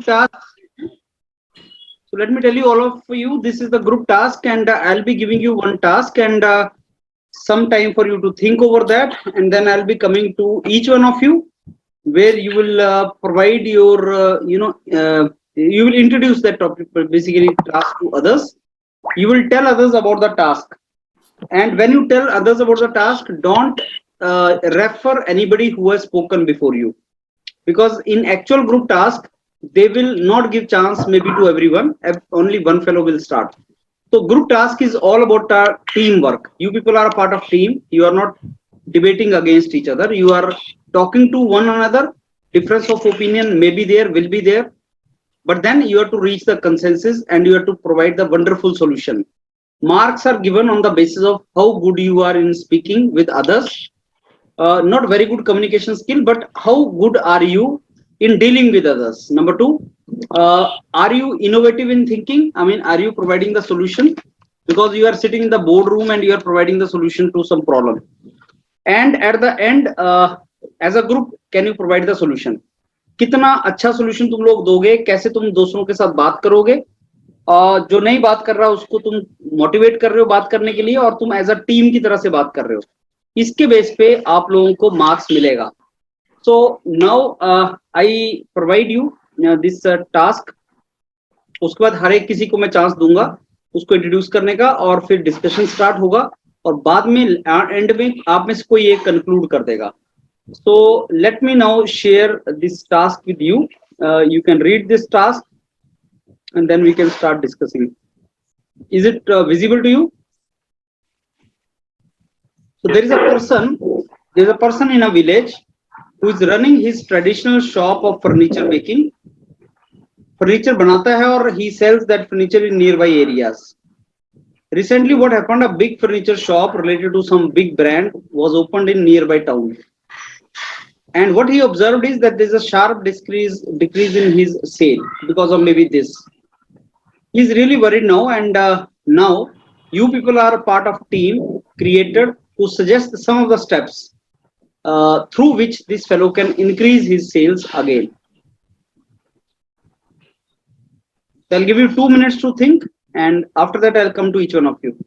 group task. So let me tell you all of you, this is the group task, and I'll be giving you one task and some time for you to think over that, and then I'll be coming to each one of you where you will provide your, you will introduce that topic, basically task to others. You will tell others about the task, and when you tell others about the task, don't refer anybody who has spoken before you, because in actual group task they will not give chance maybe to everyone. Only one fellow will start. So group task is all about teamwork. You people are a part of team. You are not debating against each other. You are talking to one another. Difference of opinion may be there, will be there, but then you have to reach the consensus and you have to provide the wonderful solution. Marks are given on the basis of how good you are in speaking with others. Not very good communication skill, but how good are you in dealing with others? Number two, are you innovative in thinking? I mean, are you providing the solution? Because you are sitting in the boardroom and you are providing the solution to some problem. And at the end, as a group, can you provide the solution? कितना अच्छा solution तुम लोग दोगे, कैसे तुम दूसरों के साथ बात करोगे, जो नहीं बात कर रहा उसको तुम मोटिवेट कर रहे हो बात करने के लिए, और तुम एज अ टीम की तरह से बात कर रहे हो, इसके बेस पे आप लोगों को मार्क्स मिलेगा. सो now I provide you this task. उसके बाद हर एक किसी को मैं चांस दूंगा उसको इंट्रोड्यूस करने का, और फिर डिस्कशन स्टार्ट होगा, और बाद में एंड में आप में से कोई एक कंक्लूड कर देगा. So let me now share this task with you. You can read this task and then we can start discussing. Is it visible to you? So there is a person in a village who is running his traditional shop of furniture making. Furniture banata hai और he sells that furniture in nearby areas. Recently what happened, a big furniture shop related to some big brand was opened in nearby town. And what he observed is that there's a sharp decrease in his sale because of maybe this. He's really worried now, and now you people are a part of team created to suggest some of the steps through which this fellow can increase his sales again. So I'll give you 2 minutes to think, and after that I'll come to each one of you.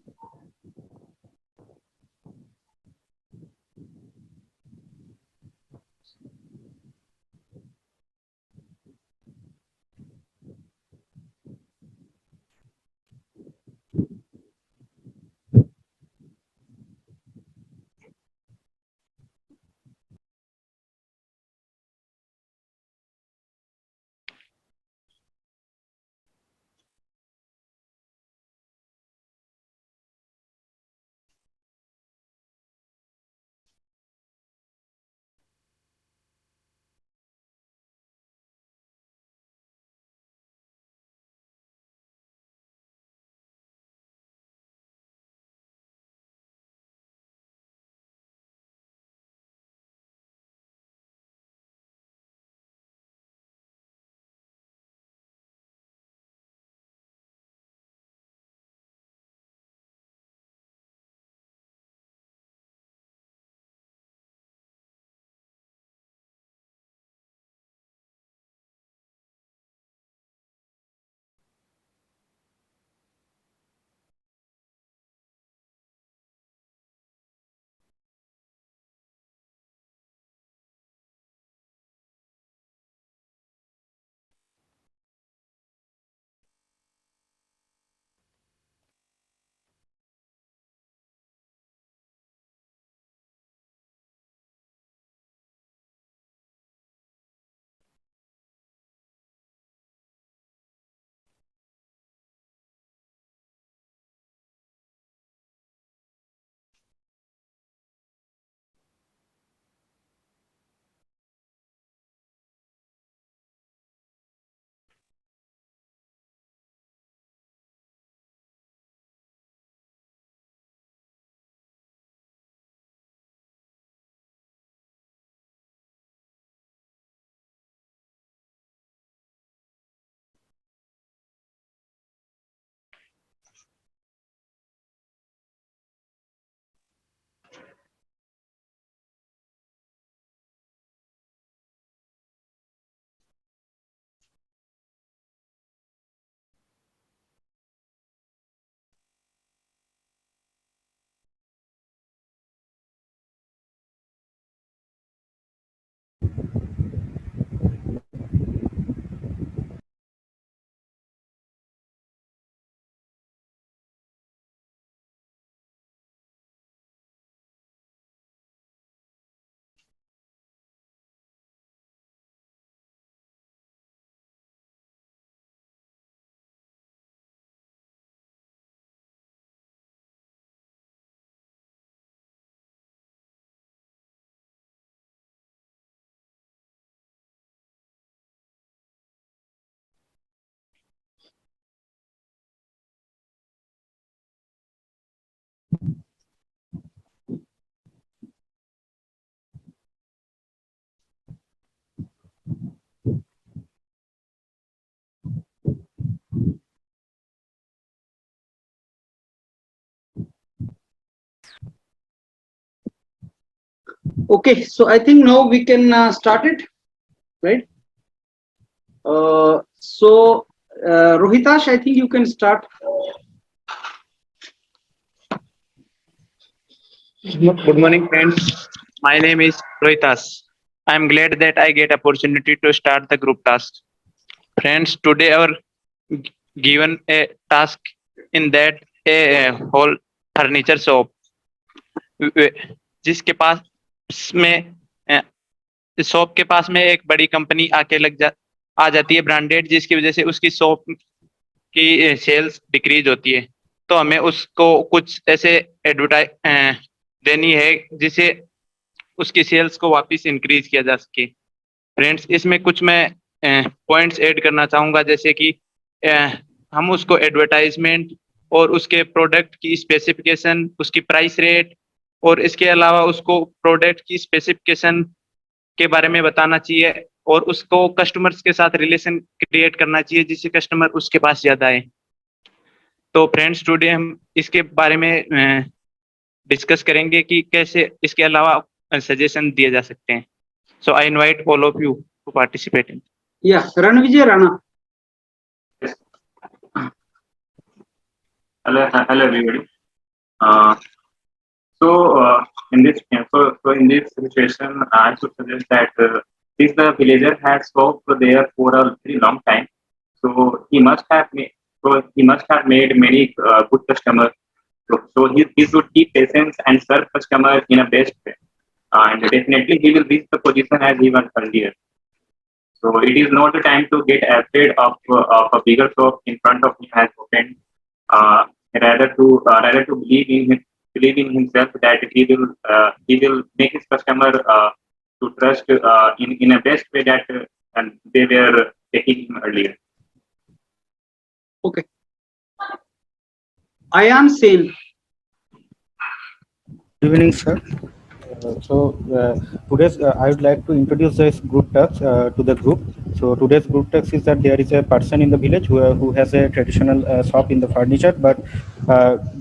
Okay, so I think now we can start it, right? Rohitash, I think you can start. Good morning, friends. My name is Rohitas. I am glad that I get opportunity to start the group task. Friends, today our given a task in that a whole furniture shop व- जिसके पास में shop के पास में एक बड़ी company आके आ जाती है ब्रांडेड, जिसकी वजह से उसकी शॉप की सेल्स डिक्रीज होती है। तो हमें उसको कुछ ऐसे एडवर्टाइज देनी है जिससे उसकी सेल्स को वापस इंक्रीज किया जा सके। फ्रेंड्स, इसमें कुछ मैं पॉइंट्स ऐड करना चाहूँगा, जैसे कि अ, हम उसको एडवर्टाइजमेंट और उसके प्रोडक्ट की स्पेसिफिकेशन, उसकी प्राइस रेट और इसके अलावा उसको प्रोडक्ट की स्पेसिफिकेशन के बारे में बताना चाहिए और उसको कस्टमर्स के साथ रिलेशन क्रिएट करना चाहिए जिससे कस्टमर उसके पास ज़्यादा आए। तो फ्रेंड्स, टुडे हम इसके बारे में डिस्कस करेंगे कि कैसे इसके अलावा सजेशन दिए जा सकते हैं। So I invite all of you to participate in. Yeah, Ranvijay Rana. Hello, everybody. Uh, in this situation, I should suggest that since the villager has worked there for a very long time, so he must have made many good customers. So he should keep patience and serve customer in a best way, and definitely he will reach the position as he was earlier. So it is not the time to get afraid of a bigger shop in front of him has opened. Uh, rather to believe in himself that he will make his customer to trust in a best way that and they were taking him earlier. Okay. Ayan Sen. Good evening, sir. Today's I would like to introduce this group task to the group. So today's group task is that there is a person in the village who has a traditional shop in the furniture, but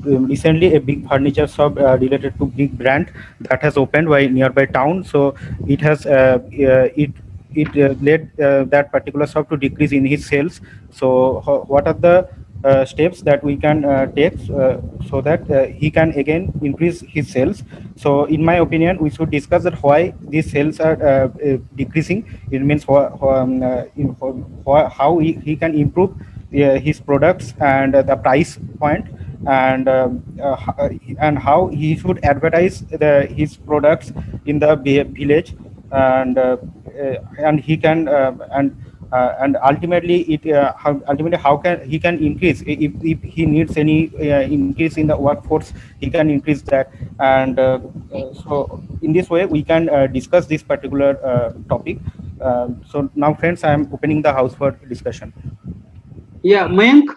recently a big furniture shop related to big brand that has opened by nearby town. So it has it led that particular shop to decrease in his sales. So what are the steps that we can take so that he can again increase his sales? So in my opinion, we should discuss that why these sales are decreasing. It means how he can improve his products and the price point, and and how he should advertise his products in the village, and he can and ultimately ultimately how can he can increase if he needs any increase in the workforce, he can increase that. And so in this way we can discuss this particular topic. So now friends, I am opening the house for discussion. Yeah, Mayank.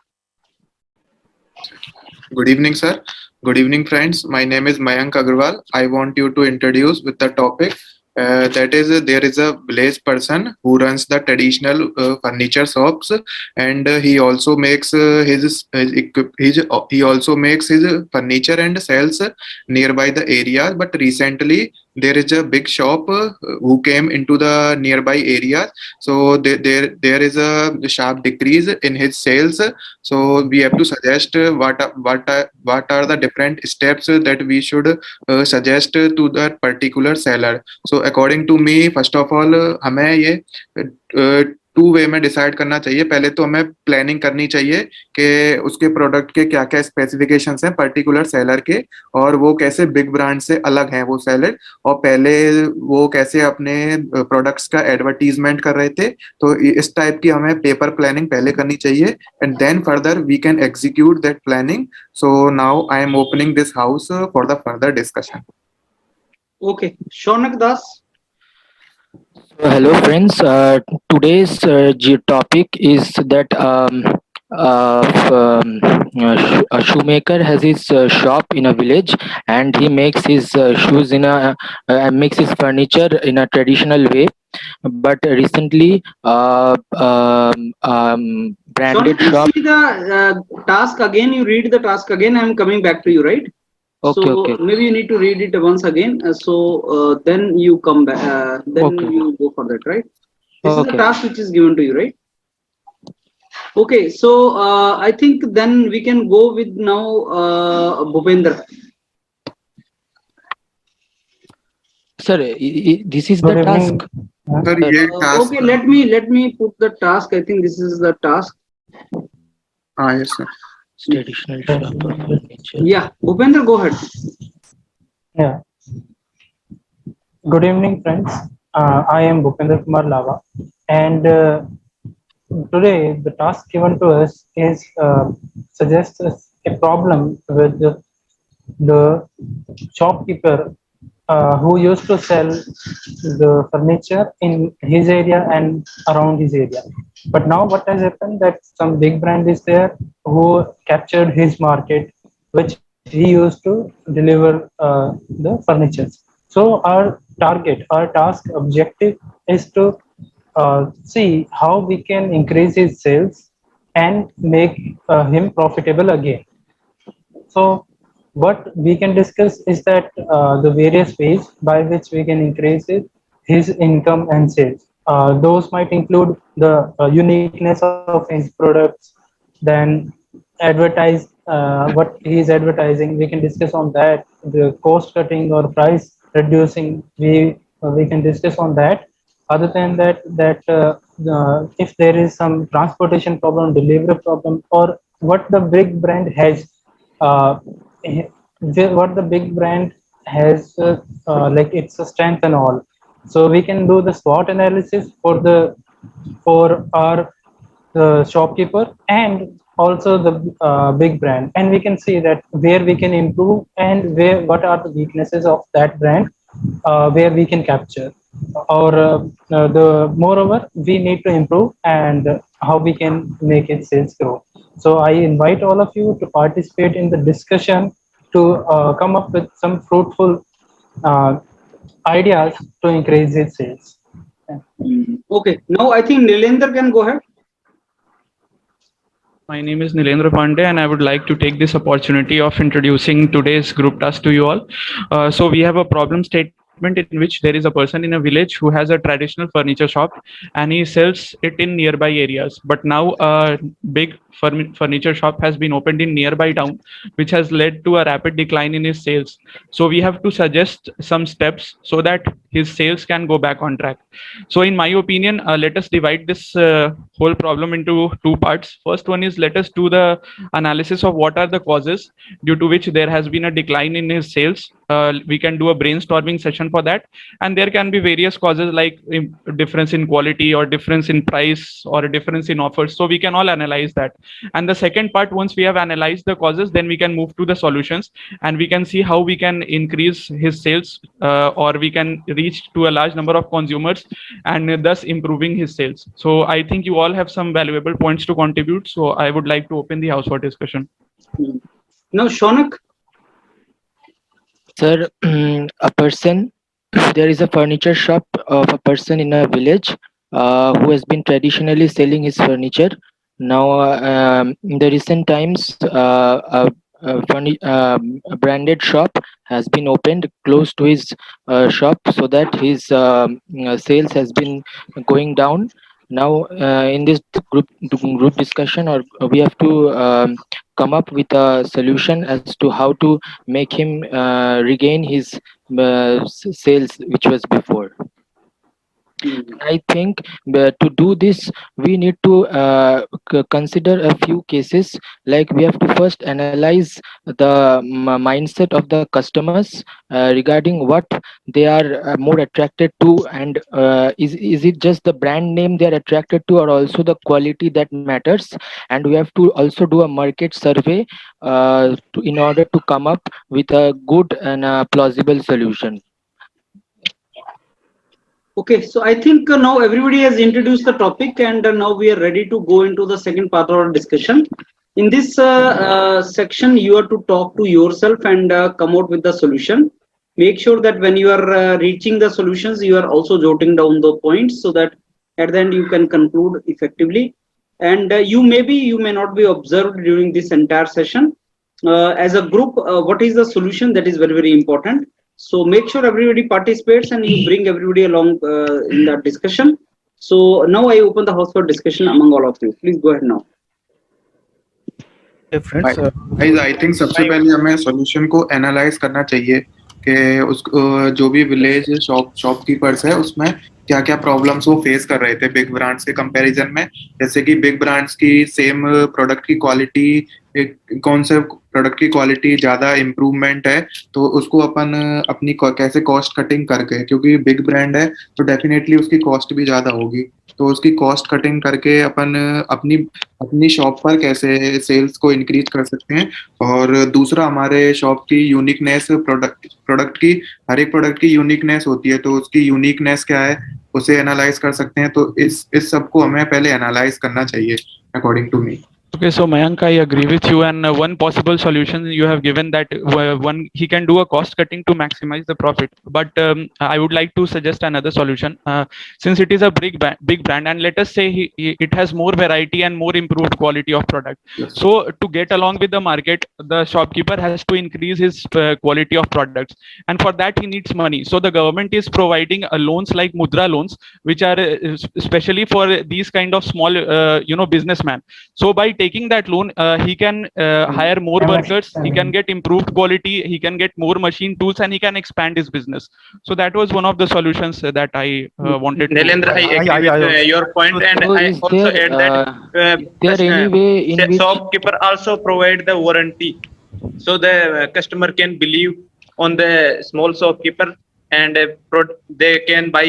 Good evening, sir. Good evening, friends. My name is Mayank Agarwal. I want you to introduce with the topic that is there is a village person who runs the traditional furniture shops, and he also makes he also makes his furniture and sells nearby the area. But recently there is a big shop who came into the nearby area, so there is a sharp decrease in his sales. So we have to suggest what are the different steps that we should suggest to that particular seller. So according to me, first of all, हमें ये two way में decide करना चाहिए। पहले तो हमें planning करनी चाहिए कि उसके प्रोडक्ट के क्या क्या स्पेसिफिकेशंस हैं पर्टिकुलर सेलर के, और वो कैसे बिग ब्रांड से अलग हैं वो सेलर, और पहले वो कैसे अपने प्रोडक्ट्स का एडवर्टीजमेंट कर रहे थे। तो इस टाइप की हमें पेपर प्लानिंग पहले करनी चाहिए, and then further we can execute that planning. So now I am opening this house for the further discussion. Okay, Shaunak Das. Hello, friends. Today's topic is that a shoemaker has his shop in a village, and he makes his shoes in a makes his furniture in a traditional way. But recently, Shaunak, branded you shop. see the task again. You read the task again. I'm coming back to you, right? Okay, So okay, maybe you need to read it once again. Then you come back. Then okay, you go for that, right? This is a okay. task which is given to you, right? Okay. So I think then we can go with now Bhupendra. Sir, this is Good the task. evening. Sir, Sir. ये task. Okay. Let me put the task. I think this is the task. Yes, sir. Traditional shop of furniture. Yeah, Bhupendra, go ahead. Yeah. Good evening, friends. I am Bhupendra Kumar Lava, and today the task given to us is suggests us a problem with the shopkeeper who used to sell the furniture in his area and around his area. But now what has happened that some big brand is there who captured his market, which he used to deliver the furniture. So our target, our task objective is to see how we can increase his sales and make him profitable again. So what we can discuss is that the various ways by which we can increase his income and sales. Those might include the uniqueness of his products, then advertise what he is advertising. We can discuss on that. The cost cutting or price reducing, we can discuss on that. Other than that, if there is some transportation problem, delivery problem, or what the big brand has uh, what the big brand has like its strength and all. So we can do the SWOT analysis for our shopkeeper and also the big brand, and we can see that where we can improve and where what are the weaknesses of that brand, where we can capture, or the moreover we need to improve, and how we can make its sales grow. So I invite all of you to participate in the discussion to come up with some fruitful uh, ideas to increase its sales. Okay. Now I think Nilendra can go ahead. My name is Nilendra Pandey, and I would like to take this opportunity of introducing today's group task to you all. So we have a problem statement in which there is a person in a village who has a traditional furniture shop, and he sells it in nearby areas. But now a big furniture shop has been opened in nearby town, which has led to a rapid decline in his sales. So we have to suggest some steps so that his sales can go back on track. So in my opinion, let us divide this whole problem into two parts. First one is, let us do the analysis of what are the causes due to which there has been a decline in his sales. We can do a brainstorming session for that, and there can be various causes like difference in quality or difference in price or a difference in offers. So we can all analyze that. And the second part, once we have analyzed the causes, then we can move to the solutions, and we can see how we can increase his sales, or we can reach to a large number of consumers and thus improving his sales. So I think you all have some valuable points to contribute. So I would like to open the house for discussion. Now Shonak. Sir, a person, there is a furniture shop of a person in a village who has been traditionally selling his furniture. Now, in the recent times, a branded shop has been opened close to his shop, so that his sales has been going down. Now, in this group discussion, or we have to come up with a solution as to how to make him regain his sales which was before. I think to do this, we need to consider a few cases. Like, we have to first analyze the mindset of the customers regarding what they are more attracted to, and is it just the brand name they are attracted to, or also the quality that matters. And we have to also do a market survey in order to come up with a good and a plausible solution. Okay, so I think now everybody has introduced the topic, and now we are ready to go into the second part of our discussion. In this section, you are to talk to yourself and come out with the solution. Make sure that when you are reaching the solutions, you are also jotting down the points so that at the end you can conclude effectively. And you may not be observed during this entire session. as a group, what is the solution, that is very, very important. So make sure everybody participates and you bring everybody along in that discussion. So now I open the house for discussion among all of you. Please go ahead now. Friends, guys I think सबसे पहले हमें solution को analyse करना चाहिए कि उस जो भी विलेज शॉपकीपर्स है उसमें क्या क्या प्रॉब्लम्स वो फेस कर रहे थे बिग ब्रांड्स के कंपैरिजन में। जैसे कि बिग ब्रांड्स की सेम प्रोडक्ट की क्वालिटी, कौन से प्रोडक्ट की क्वालिटी ज्यादा इम्प्रूवमेंट है, तो उसको अपन अपनी कैसे कॉस्ट कटिंग करके, क्योंकि बिग ब्रांड है तो डेफिनेटली उसकी कॉस्ट भी ज्यादा होगी, तो उसकी कॉस्ट कटिंग करके अपन अपनी अपनी शॉप पर कैसे सेल्स को इंक्रीज कर सकते हैं। और दूसरा, हमारे शॉप की यूनिकनेस, प्रोडक्ट की, हर एक प्रोडक्ट की यूनिकनेस होती है, तो उसकी यूनिकनेस क्या है उसे एनालाइज कर सकते हैं। तो इस सब को हमें पहले एनालाइज करना चाहिए according to me. Okay, so Mayank, I agree with you. And one possible solution you have given that one he can do a cost cutting to maximize the profit. But I would like to suggest another solution. Since it is a big brand, and let us say it has more variety and more improved quality of product. Yes. So to get along with the market, the shopkeeper has to increase his quality of products, and for that he needs money. So the government is providing loans like Mudra loans, which are especially for these kind of small, businessmen. So by taking that loan, he can hire more workers, he can get improved quality, he can get more machine tools, and he can expand his business. So that was one of the solutions that I wanted. Nailendra, I agree with your point, and So I is also there, add is there any way in that which shopkeeper also provide the warranty, so the customer can believe on the small shopkeeper, and they can buy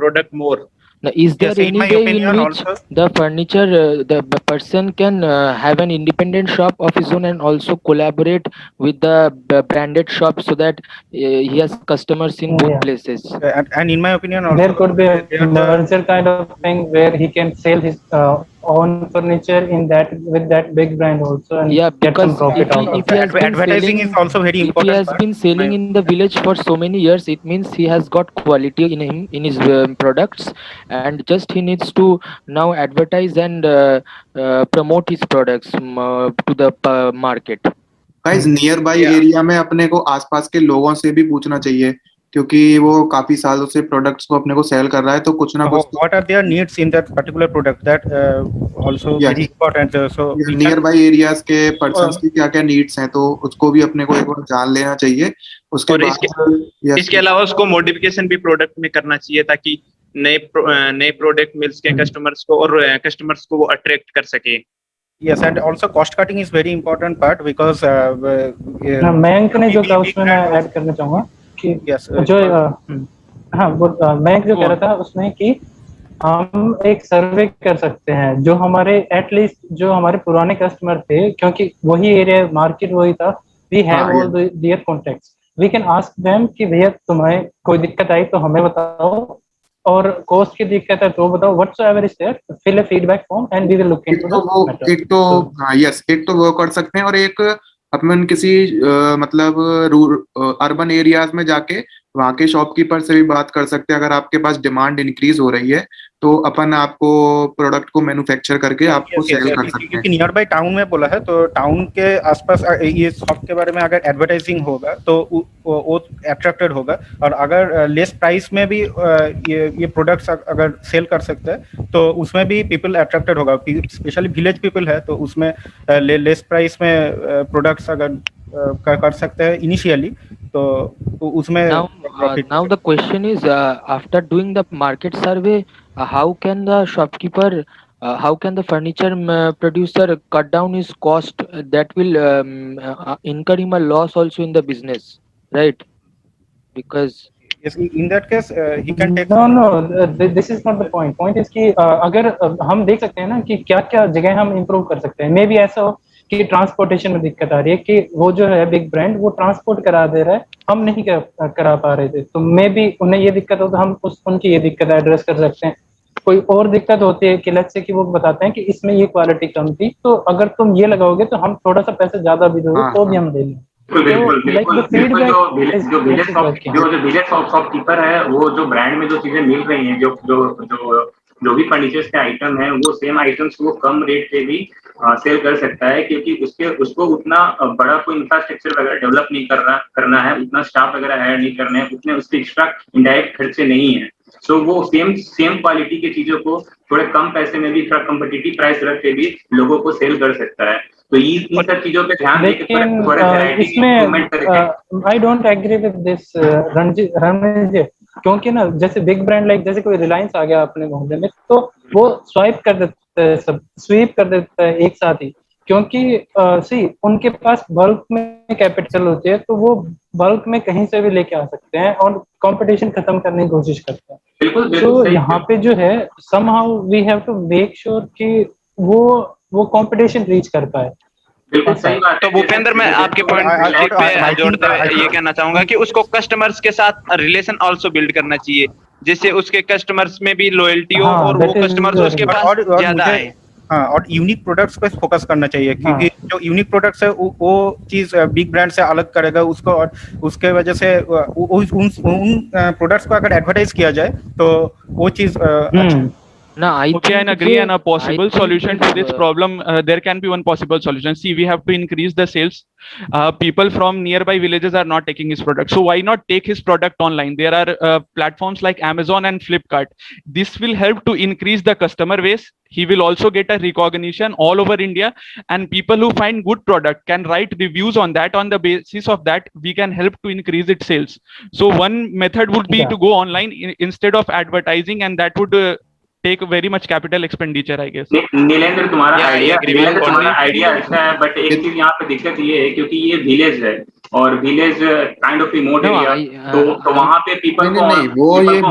product more. now, is there yes, in any my way in opinion which also, the furniture the person can have an independent shop of his own and also collaborate with the branded shop so that he has customers in both Yeah. places? and in my opinion also, There could be a they are the- merger kind of thing where he can sell his own furniture in that with that big brand also and Yeah, get some because profit if he out of if he that. has been advertising selling, is also very if he important has part. been selling in the village for so many years, it means he has got quality in him in his products, and just he needs to now advertise and promote his products to the market. Guys near by Yeah. Area में अपने को आसपास के लोगों से भी पूछना चाहिए, क्योंकि वो काफी सालों से प्रोडक्ट्स को अपने को सेल कर रहा है, तो कुछ ना कुछ What are their needs in that particular product, that also Yes. very important, so we near can, by areas के पर्सन्स की क्या क्या नीड्स हैं, तो उसको भी अपने को एक बार जान लेना चाहिए। उसके और बाद yes, इसके अलावा उसको मॉडिफिकेशन भी प्रोडक्ट में करना चाहिए, ताकि नए प्रोडक्ट मिल सके कस्टमर्स को, और कस्टमर्स को वो अट्रैक्ट कर सके। yes, and also cost cutting is very important part because Mayank ने जो we- कहा we उसमें can मैं also- ऐड करना चाहूंगा कि yes, जो हाँ वो मयंक जो कह रहा था उसमें कि हम एक सर्वे कर सकते हैं जो हमारे एटलीस्ट जो हमारे पुराने कस्टमर थे, क्योंकि वही एरिया मार्केट वही था, वी हैव हाँ, all their contacts, we can ask them कि भैया तुम्हें कोई दिक्कत आई तो हमें बताओ, और कॉस्ट की दिक्कत है तो बताओ, whatsoever is there, fill a feedback form and we will look एक इनटू तो द वो मैटर। एक तो हाँ यस, एक तो वो कर सकते हैं, और एक अपन किसी मतलब अर्बन एरियाज में जाके वहाँ के शॉपकीपर से भी बात कर सकते हैं। अगर आपके पास डिमांड इंक्रीज हो रही है तो अपन आपको प्रोडक्ट को मैन्युफैक्चर करके आपको सेल कर सकते हैं। क्योंकि नियर बाई टाउन में बोला है, तो टाउन के आसपास ये शॉप के बारे में अगर एडवर्टाइजिंग होगा तो वो अट्रैक्टेड होगा, और अगर लेस प्राइस में भी ये प्रोडक्ट्स अगर सेल कर सकते हैं तो उसमें भी पीपल अट्रैक्टेड होगा, स्पेशली विलेज पीपल है तो उसमें लेस प्राइस में प्रोडक्ट्स अगर कर सकते हैं इनिशियली, तो उसमें Now the question is, after doing the market survey, how can the shopkeeper, how can the furniture producer cut down his cost that will incur him a loss also in the business, right? Because yes, in that case he can take no, this is not the point. Point is कि अगर हम देख सकते हैं ना कि क्या क्या जगह हम इम्प्रूव कर सकते हैं। मे बी ऐसा हो कि ट्रांसपोर्टेशन में दिक्कत आ रही है, कि वो जो है बिग ब्रांड वो ट्रांसपोर्ट करा दे रहा है, हम नहीं करा पा रहे थे, तो मे बी उन्हें ये दिक्कत हो तो हम उनकी ये दिक्कत एड्रेस कर सकते हैं। कोई और दिक्कत होती है कि लेट्स से कि वो बताते हैं कि इसमें ये क्वालिटी कम थी, तो अगर तुम ये लगाओगे तो हम थोड़ा सा पैसे ज्यादा भी दोगे तो भी हम ले लेंगे। जो विलेज शॉपकीपर है, वो जो ब्रांड में जो चीजें मिल रही हैं, जो जो जो जो भी फर्नीचर्स के आइटम है वो सेम आइटम्स वो कम रेट पे भी सेल कर सकता है, क्योंकि उसको उतना बड़ा कोई इंफ्रास्ट्रक्चर वगैरह डेवलप नहीं करना है, उतना स्टाफ वगैरह हायर नहीं करना है, उतने उसके एक्स्ट्रा इनडायरेक्ट खर्चे नहीं है। सो वो सेम क्वालिटी की चीजों को थोड़े कम पैसे में भी, थोड़ा कम्पिटिटिव प्राइस रख के भी लोगों को सेल कर सकता है। तो इन सब चीजों पे ध्यान देके लेकिन थोड़े वैरायटी इसमें करके I don't agree with this Ranjit ji, क्योंकि ना जैसे बिग ब्रांड लाइक जैसे कोई रिलायंस आ गया अपने मोहल्ले में, तो वो स्वाइप कर देता है, सब स्वीप कर देता है एक साथ ही, क्योंकि सी उनके पास बल्क में कैपिटल होती है, तो वो बल्क में कहीं से भी लेके आ सकते हैं और कंपटीशन खत्म करने की कोशिश करते हैं। बिल्कुल तो यहाँ पे जो है somehow we have to make sure कि वो कंपटीशन रीच कर पाए। बिल्कुल सही बात तो है। भूपेंद्र, मैं आपके पॉइंट पे जोड़ते हुए ये कहना चाहूंगा कि उसको कस्टमर्स के साथ रिलेशन आल्सो बिल्ड करना चाहिए, जिससे उसके कस्टमर्स में भी लॉयल्टी हो और वो कस्टमर्स उसके पास ज्यादा आए। हाँ, और यूनिक प्रोडक्ट्स पे फोकस करना चाहिए, क्योंकि जो यूनिक प्रोडक्ट्स है वो चीज बिग ब्रांड से अलग करेगा उसको, और उसके वजह से उन प्रोडक्ट्स को अगर एडवर्टाइज किया जाए तो वो चीज No, I Okay, think I agree. And a possible I think solution to this problem, there can be one possible solution. See, we have to increase the sales. People from nearby villages are not taking his product. So why not take his product online? There are platforms like Amazon and Flipkart. This will help to increase the customer base. He will also get a recognition all over India, and people who find good product can write reviews on that. On the basis of that, we can help to increase its sales. So one method would be to go online instead of advertising, and that would take very much capital expenditure, I guess. Nilendra, तुम्हारा idea अच्छा है, but एक चीज यहाँ पे दिक्कत ये है, क्योंकि ये विलेज है और village kind of remote area, तो वहाँ पे पीपल को ऑनलाइन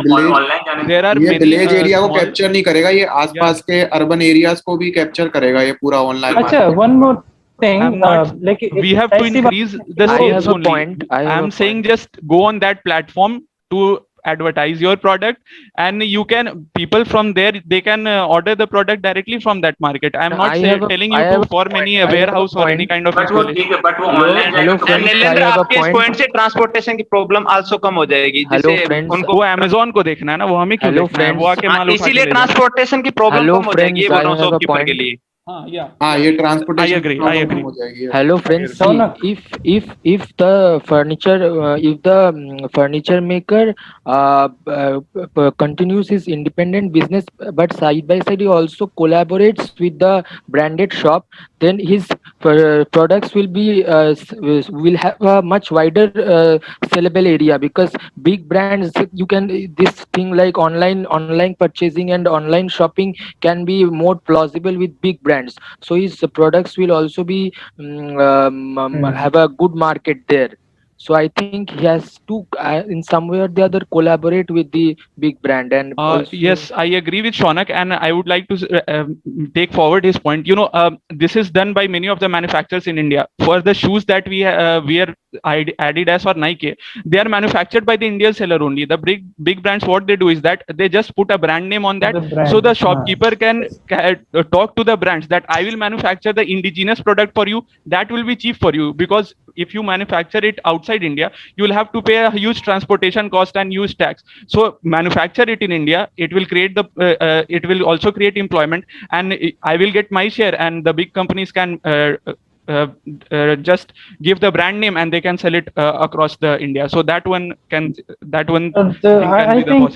जाने, ये विलेज एरिया को कैप्चर नहीं करेगा, ये आसपास के अर्बन एरियाज को भी कैप्चर करेगा ये पूरा ऑनलाइन। अच्छा, one more thing, we have to increase the sales only. I am saying just go on that platform to advertise your product, and you can, people from there, they can order the product directly from that market. I am not telling you to form any warehouse or any kind of installation. but वो online Nilendra, आपके इस point से transportation की problem also come हो जाएगी, जिससे उनको वो Amazon को देखना है ना, वो हमें क्यों देखना है, वो आके माल उठा के इसीलिए ट्रांसपोर्टेशन की प्रॉब्लम कम हो जाएगी, ये बोल रहा हूँ शॉपकीपर के लिए। हाँ, ये ट्रांसपोर्टेशन I agree. हो जाएगी। Hello friends, see, if the furniture maker continues his independent business, but side by side he also collaborates with the branded shop, then his products will be will have a much wider sellable area, because big brands, you can, this thing like online purchasing and online shopping can be more plausible with big brands, so his products will also be have a good market there. So I think he has to in some way or the other collaborate with the big brand. And yes, I agree with Shaunak, and I would like to take forward his point. You know, this is done by many of the manufacturers in India. For the shoes that we wear, Adidas or Nike, they are manufactured by the Indian seller only. The big brands, what they do is that they just put a brand name on that, so the shopkeeper can talk to the brands that I will manufacture the indigenous product for you. That will be cheap for you, because if you manufacture it outside India, you will have to pay a huge transportation cost and huge tax. So manufacture it in India. It will create it will also create employment, and I will get my share, and the big companies can just give the brand name and they can sell it across the India. So that one can I think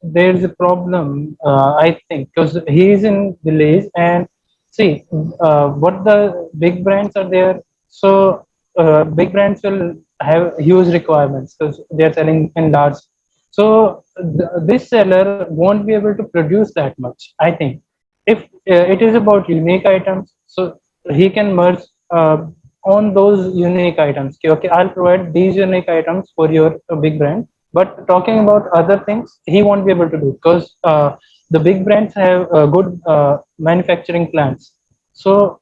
there's a problem, I think, because he is in village, and see what the big brands are there. So big brands will have huge requirements because they are selling in large. So this seller won't be able to produce that much, I think. If it is about unique items, so he can merge on those unique items. Okay, I'll provide these unique items for your big brand. But talking about other things, he won't be able to do, because the big brands have good manufacturing plants. So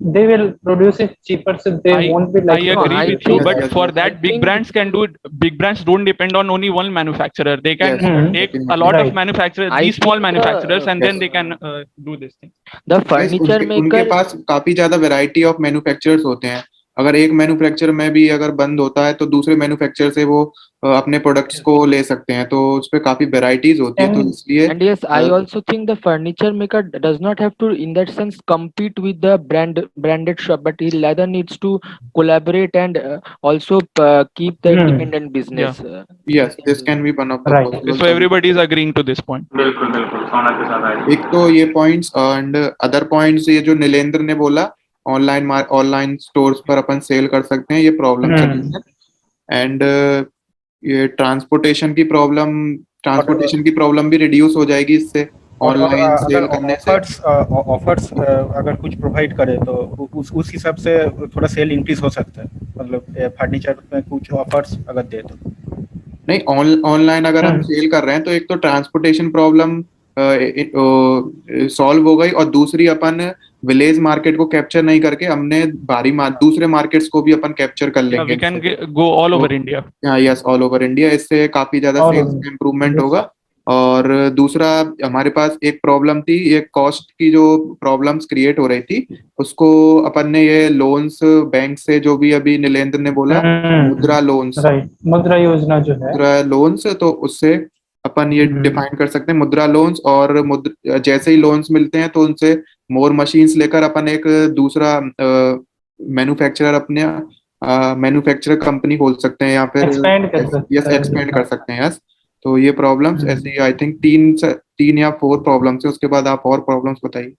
they will produce it cheaper, so they won't be like. I agree with you, but for that, big brands can do it. Big brands don't depend on only one manufacturer. They can take a lot of manufacturers, these small manufacturers, and then they can do this thing. The furniture maker, उनके पास काफी ज्यादा variety of manufacturers होते हैं, अगर एक manufacturer में भी अगर बंद होता है तो दूसरे मैन्युफैक्चरर से वो अपने प्रोडक्ट्स को ले सकते हैं, तो उस पे काफी वेराइटीज होती है, तो इसलिए And yes, I also think the furniture maker does not have to, in that sense, compete with the branded shop, but he rather needs to collaborate and also keep the independent business. yes, this can be one of the Right. possible So everybody is agreeing to this point. बिल्कुल बिल्कुल सोना के साथ आए। एक तो ये points and other points, ये जो नीलेंद्र ने बोला ऑनलाइन स्टोर्स पर अपन सेल कर सकते हैं, ये प्रॉब्लम एंड ये ट्रांसपोर्टेशन की प्रॉब्लम भी रिड्यूस हो जाएगी इससे ऑनलाइन सेल करने से। ऑफर्स अगर कुछ प्रोवाइड करे तो उस हिसाब से थोड़ा सेल इंक्रीज हो सकता है, मतलब फर्नीचर में कुछ ऑफर्स अगर दे तो। नहीं, ऑनलाइन अगर हम सेल कर रहे हैं तो एक तो ट्रांसपोर्टेशन प्रॉब्लम सॉल्व हो गई, और दूसरी अपन विलेज मार्केट को कैप्चर नहीं करके हमने दूसरे मार्केट्स को भी अपन कैप्चर कर लेंगे। We can go all over India. Yes, all over India, इससे काफी ज्यादा सेल्स में इम्प्रूवमेंट होगा। और दूसरा हमारे पास एक प्रॉब्लम थी, ये कॉस्ट की जो प्रॉब्लम्स क्रिएट हो रही थी, उसको अपन ने ये लोन्स बैंक से, जो भी अभी नीलेंद्र ने बोला मुद्रा लोन्स, मुद्रा योजना जो है, मुद्रा लोन्स, तो उससे अपन ये डिफाइन कर सकते हैं मुद्रा लोन्स। और जैसे ही लोन्स मिलते हैं तो उनसे मोर मशीन्स लेकर अपन एक दूसरा मैन्युफैक्चरर कंपनी खोल सकते हैं, या फिर एक्सपेंड कर सकते हैं। यस, तो ये प्रॉब्लम्स ऐसे आई थिंक 3 या 4 प्रॉब्लम्स है। उसके बाद आप और प्रॉब्लम्स बताइए।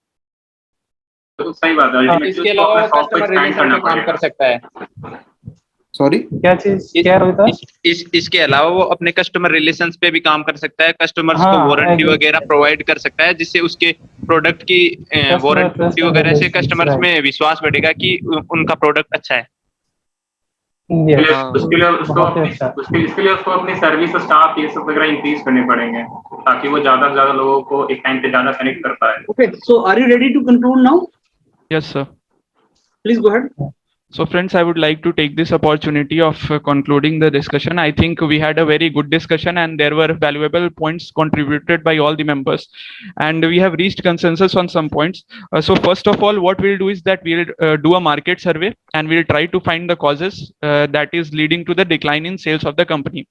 तो सही बात है, इसके अलावा कस्टमर रिलेशन पे काम कर सकता है। सॉरी, क्या चीज, क्या होता है? इसके अलावा वो अपने कस्टमर रिलेशंस पे भी काम कर सकता है, कस्टमर्स को वारंटी वगैरह प्रोवाइड कर सकता है, जिससे उसके प्रोडक्ट की वारंटी वगैरह से कस्टमर्स में विश्वास बढ़ेगा कि उनका प्रोडक्ट अच्छा है। उसके लिए उसको अपनी सर्विस स्टाफ ये सब वगैरह इंक्रीज करने पड़ेंगे, ताकि वो ज्यादा से ज्यादा लोगों को एक टाइम पे ज्यादा कनेक्ट कर पाए। Okay, so are you ready to conclude now? Yes, sir. Please go ahead. So friends, I would like to take this opportunity of concluding the discussion. I think we had a very good discussion and there were valuable points contributed by all the members, and we have reached consensus on some points. So first of all, what we'll do is that we'll do a market survey and we'll try to find the causes that is leading to the decline in sales of the company.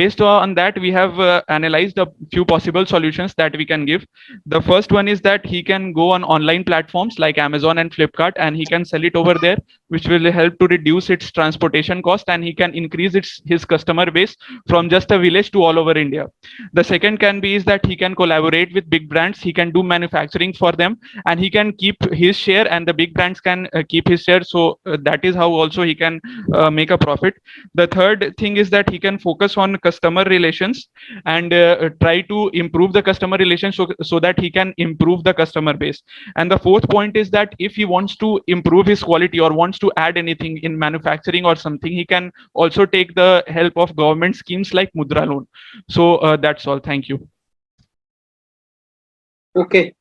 Based on that, we have analyzed a few possible solutions that we can give. The first one is that he can go on online platforms like Amazon and Flipkart and he can sell it over there, which will help to reduce its transportation cost, and he can increase his customer base from just a village to all over India. The second can be is that he can collaborate with big brands, he can do manufacturing for them and he can keep his share and the big brands can keep his share. So that is how also he can make a profit. The third thing is that he can focus on customer relations and try to improve the customer relations so that he can improve the customer base. And the fourth point is that if he wants to improve his quality or wants to add anything in manufacturing or something, he can also take the help of government schemes like Mudra loan. So that's all. Thank you. Okay,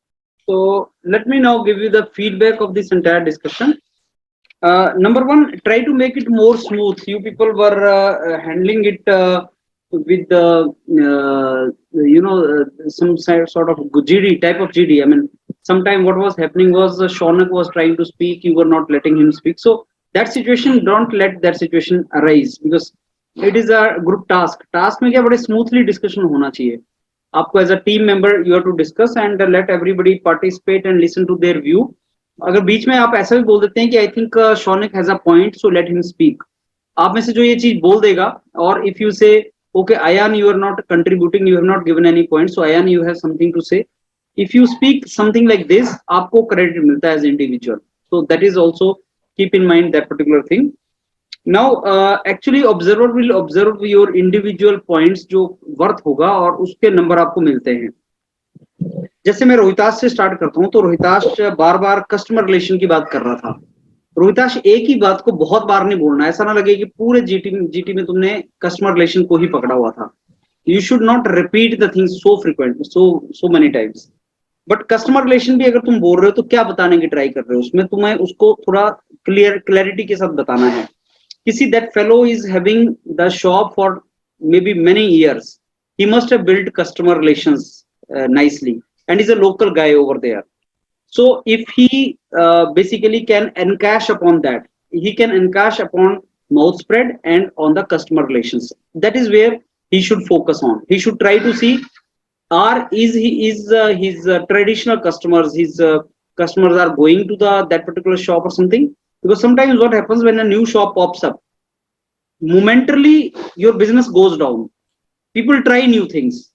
so let me now give you the feedback of this entire discussion. Number one, try to make it more smooth. You people were handling it with some sort of GD type of GD. I mean, sometime what was happening was Shaunak was trying to speak, you were not letting him speak. So that situation, don't let that situation arise, because it is a group task. Task में क्या बड़े smoothly discussion होना चाहिए. आपको as a team member you have to discuss and let everybody participate and listen to their view. अगर बीच में आप ऐसा भी बोल देते हैं कि I think Shaunak has a point, so let him speak. आप में से जो ये चीज बोल देगा, और if you say okay Ayan, you are not contributing, you have not given any points, so Ayan, you have something to say. If you speak something like this, आपको credit मिलता है as individual. So that is also keep in mind that particular thing. Now actually observer will observe your individual points जो worth होगा, और उसके number आपको मिलते हैं. जैसे मैं रोहिताश से स्टार्ट करता हूँ, तो रोहिताश बार बार कस्टमर रिलेशन की बात कर रहा था. रोहिताश, एक ही बात को बहुत बार नहीं बोलना, ऐसा ना लगे कि पूरे जीटी में तुमने कस्टमर रिलेशन को ही पकड़ा हुआ था. You should not repeat the things so frequent, so many times. But customer relation भी अगर तुम बोल रहे हो तो क्या बताने की ट्राई कर रहे हो, उसमें तुम्हें उसको थोड़ा क्लैरिटी के साथ बताना है. किसी that fellow is having the shop for may be many years, he must have build customer relations nicely and is a local guy over there. So if he basically can encash upon that, he can encash upon mouth spread and on the customer relations. That is where he should focus on. He should try to see, his traditional customers, his customers are going to that particular shop or something. Because sometimes what happens when a new shop pops up, momentarily your business goes down. People try new things,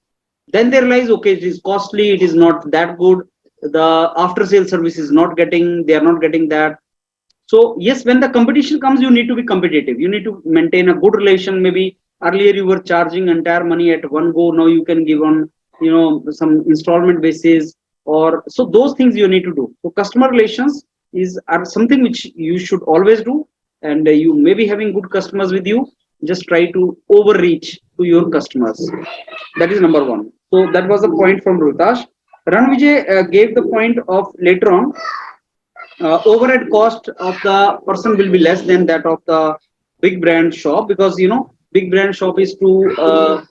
then they realize, okay, it is costly, it is not that good, the after sale service is not getting, they are not getting that. So yes, when the competition comes, you need to be competitive, you need to maintain a good relation. Maybe earlier you were charging entire money at one go, now you can give on, some installment basis, or so those things you need to do. So customer relations are something which you should always do, and you may be having good customers with you, just try to overreach to your customers. That is number one. So that was the point from Rutash. Ranvijay gave the point of later on, overhead cost of the person will be less than that of the big brand shop, because big brand shop is to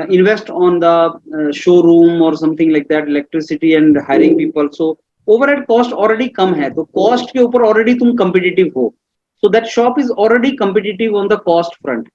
invest on the showroom or something like that, electricity and hiring people. So overhead cost already come hai, तो cost के ऊपर already तुम competitive हो, so that shop is already competitive on the cost front.